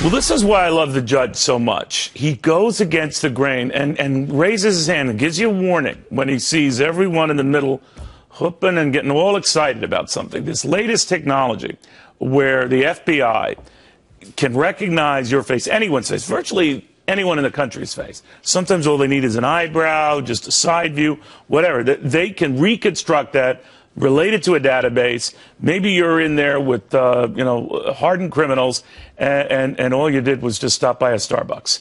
Well, this is why I love the judge so much. He goes against the grain and raises his hand and gives you a warning when he sees everyone in the middle whooping and getting all excited about something. This latest technology where the FBI can recognize your face, anyone's face, virtually anyone in the country's face. Sometimes all they need is an eyebrow, just a side view, whatever. They can reconstruct that, related to a database. Maybe you're in there with, hardened criminals, and all you did was just stop by a Starbucks.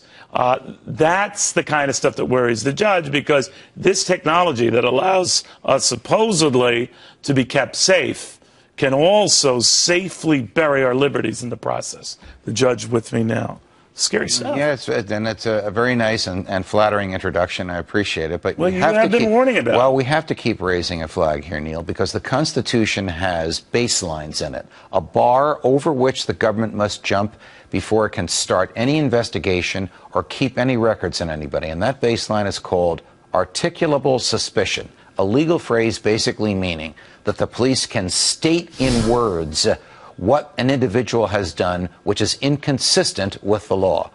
That's the kind of stuff that worries the judge, because this technology that allows us supposedly to be kept safe can also safely bury our liberties in the process. The judge with me now. Scary stuff. Yeah, it's a very nice and flattering introduction. I appreciate it. But well, you have been warning about it. Well, we have to keep raising a flag here, Neil, because the Constitution has baselines in it, a bar over which the government must jump before it can start any investigation or keep any records on anybody. And that baseline is called articulable suspicion, a legal phrase basically meaning that the police can state in words what an individual has done which is inconsistent with the law.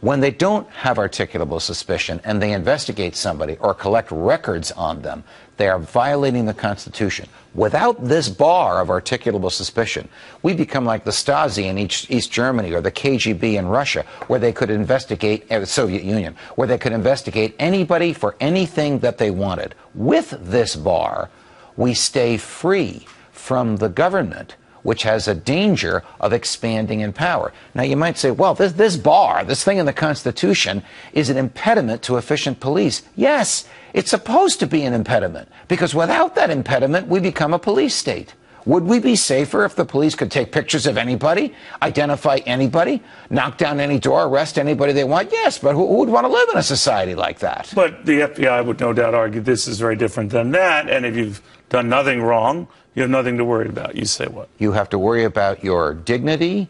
When they don't have articulable suspicion and they investigate somebody or collect records on them, they are violating the Constitution. Without this bar of articulable suspicion, we become like the Stasi in East Germany or the KGB in Russia, where they could investigate, the Soviet Union, where they could investigate anybody for anything that they wanted. With this bar, we stay free from the government, which has a danger of expanding in power. Now, you might say, well, this bar, this thing in the Constitution, is an impediment to efficient police. Yes, it's supposed to be an impediment, because without that impediment, we become a police state. Would we be safer if the police could take pictures of anybody, identify anybody, knock down any door, arrest anybody they want? Yes, but who would want to live in a society like that? But the FBI would no doubt argue this is very different than that, and if you've done nothing wrong, you have nothing to worry about. You say what? You have to worry about your dignity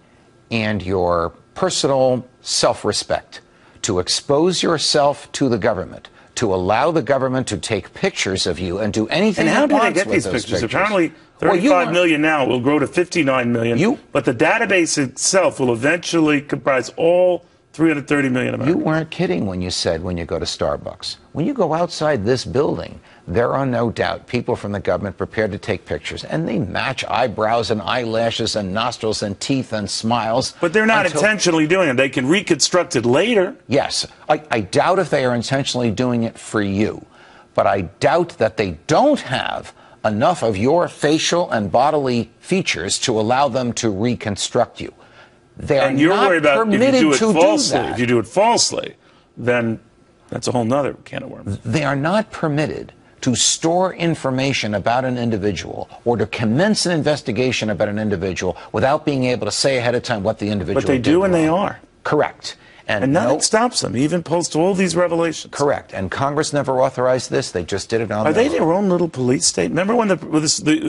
and your personal self-respect. To expose yourself to the government, to allow the government to take pictures of you and do anything. And how do they get these pictures? Apparently 35 million now will grow to 59 million. But the database itself will eventually comprise all 330 million Americans. You weren't kidding when you said when you go to Starbucks. When you go outside this building, there are no doubt people from the government prepared to take pictures, and they match eyebrows and eyelashes and nostrils and teeth and smiles. But they're not intentionally doing it. They can reconstruct it later. Yes. I doubt if they are intentionally doing it for you, but I doubt that they don't have enough of your facial and bodily features to allow them to reconstruct you. They are not permitted to do that. If you do it falsely, then that's a whole nother can of worms. They are not permitted to store information about an individual or to commence an investigation about an individual without being able to say ahead of time what the individual did. But they do and they are. Correct. And nothing stops them, even post all these revelations. Correct. And Congress never authorized this. They just did it on their own. Are they their own little police state? Remember when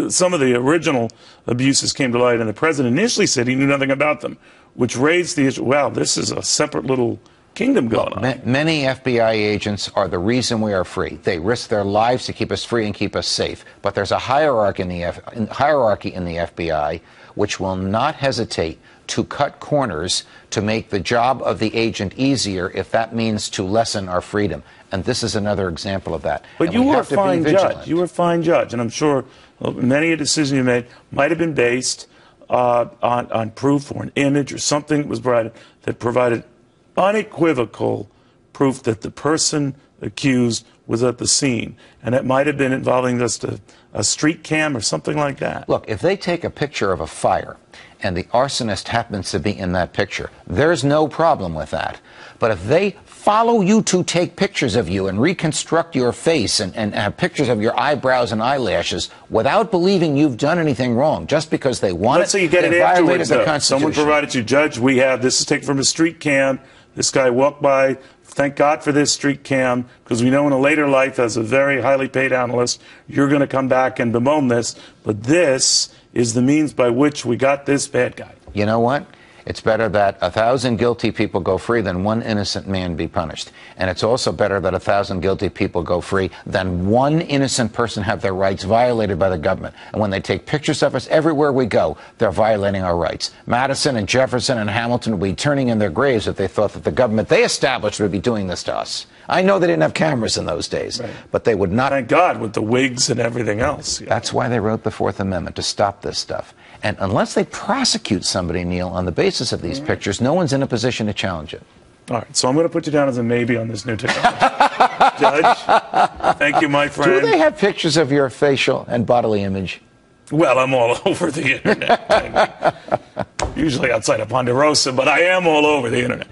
some of the original abuses came to light and the president initially said he knew nothing about them, which raised the issue, wow, this is a separate little kingdom going on. Many FBI agents are the reason we are free. They risk their lives to keep us free and keep us safe. But there's a hierarchy in the FBI which will not hesitate to cut corners to make the job of the agent easier if that means to lessen our freedom. And this is another example of that. But you were a fine judge. You were a fine judge. And I'm sure many a decision you made might have been based on proof or an image or something that was provided unequivocal proof that the person accused was at the scene. And it might have been involving just a street cam or something like that. Look, if they take a picture of a fire and the arsonist happens to be in that picture, there's no problem with that. But if they follow you to take pictures of you and reconstruct your face and have pictures of your eyebrows and eyelashes without believing you've done anything wrong, just because they want Let's say you get it afterwards, though. Someone provided you, Judge, we have, this is taken from a street cam. This guy walked by. Thank God for this street cam, because we know in a later life, as a very highly paid analyst, you're going to come back and bemoan this. But this is the means by which we got this bad guy. You know what? It's better that 1,000 guilty people go free than one innocent man be punished. And it's also better that 1,000 guilty people go free than one innocent person have their rights violated by the government. And when they take pictures of us everywhere we go, they're violating our rights. Madison and Jefferson and Hamilton would be turning in their graves if they thought that the government they established would be doing this to us. I know they didn't have cameras in those days, right, but they would not. Thank God, with the wigs and everything else. Yeah. That's why they wrote the Fourth Amendment, to stop this stuff. And unless they prosecute somebody, Neil, on the basis of these pictures, no one's in a position to challenge it. All right, so I'm going to put you down as a maybe on this new technology. Judge, thank you, my friend. Do they have pictures of your facial and bodily image? Well, I'm all over the internet. Usually outside of Ponderosa, but I am all over the internet.